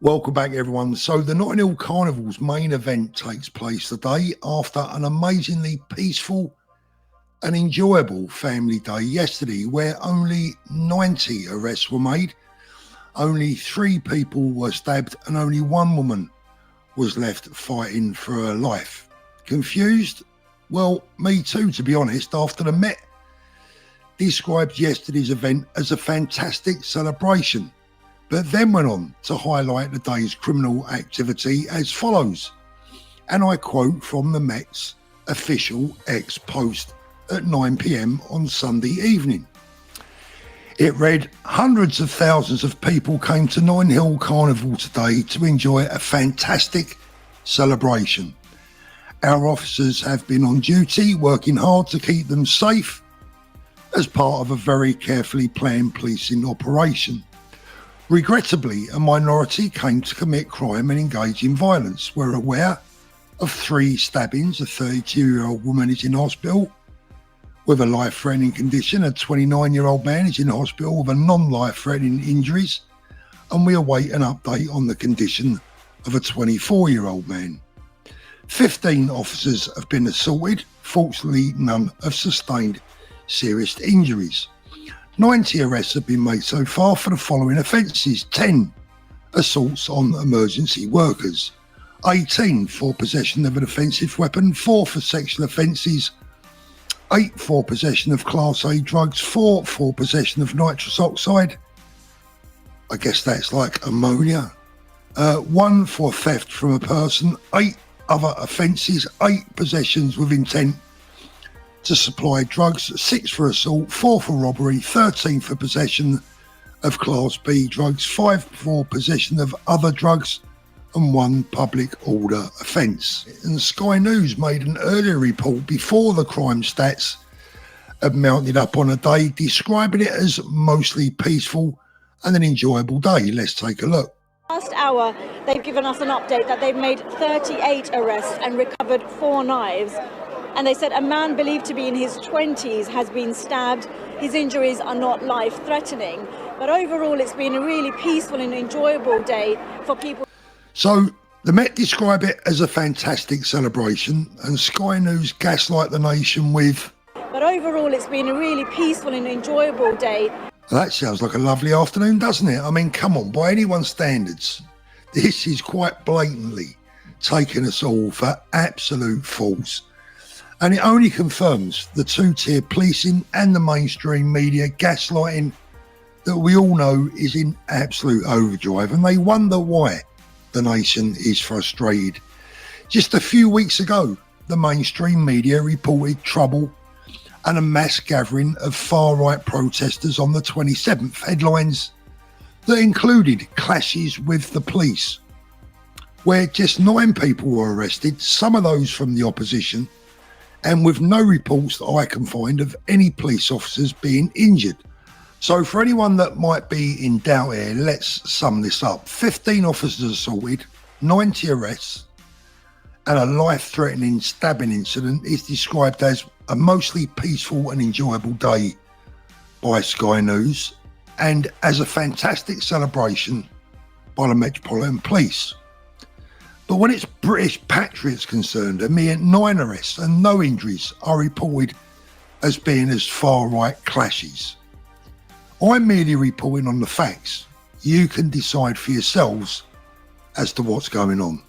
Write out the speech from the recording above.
Welcome back, everyone. So the Notting Hill Carnival's main event takes place today after an amazingly peaceful and enjoyable family day yesterday, where only 90 arrests were made, only 3 people were stabbed, and only 1 woman was left fighting for her life. Confused? Well, me too, to be honest, after the Met described yesterday's event as a fantastic celebration, but then went on to highlight the day's criminal activity as follows. And I quote from the Met's official X post at 9 p.m. on Sunday evening. It read, "Hundreds of thousands of people came to Notting Hill Carnival today to enjoy a fantastic celebration. Our officers have been on duty, working hard to keep them safe as part of a very carefully planned policing operation. Regrettably, a minority came to commit crime and engage in violence. We're aware of 3 stabbings. A 32-year-old woman is in hospital with a life-threatening condition. A 29-year-old man is in hospital with a non-life-threatening injuries. And we await an update on the condition of a 24-year-old man. 15 officers have been assaulted. Fortunately, none have sustained serious injuries. 90 arrests have been made so far for the following offences: 10 assaults on emergency workers, 18 for possession of an offensive weapon, 4 for sexual offences, 8 for possession of Class A drugs, 4 for possession of nitrous oxide, I guess that's like ammonia, 1 for theft from a person, 8 other offences, 8 possessions with intent to supply drugs, 6 for assault, 4 for robbery, 13 for possession of Class B drugs, 5 for possession of other drugs, and 1 public order offence. And Sky News made an earlier report before the crime stats had mounted up on a day, describing it as mostly peaceful and an enjoyable day. Let's take a look. Last hour, they've given us an update that they've made 38 arrests and recovered 4 knives. And they said a man believed to be in his 20s has been stabbed. His injuries are not life-threatening. But overall, it's been a really peaceful and enjoyable day for people. So the Met describe it as a fantastic celebration, and Sky News gaslight the nation with, But overall, it's been a really peaceful and enjoyable day. That sounds like a lovely afternoon, doesn't it? I mean, come on, by anyone's standards, this is quite blatantly taking us all for absolute fools. And it only confirms the 2-tier policing and the mainstream media gaslighting that we all know is in absolute overdrive, and they wonder why the nation is frustrated. Just a few weeks ago, the mainstream media reported trouble and a mass gathering of far-right protesters on the 27th, headlines that included clashes with the police, where just 9 people were arrested, some of those from the opposition, and with no reports that I can find of any police officers being injured. So for anyone that might be in doubt here, let's sum this up. 15 officers assaulted, 90 arrests, and a life-threatening stabbing incident is described as a mostly peaceful and enjoyable day by Sky News, and as a fantastic celebration by the Metropolitan Police. But when it's British patriots concerned, a mere 9 arrests and no injuries are reported as being as far-right clashes. I'm merely reporting on the facts. You can decide for yourselves as to what's going on.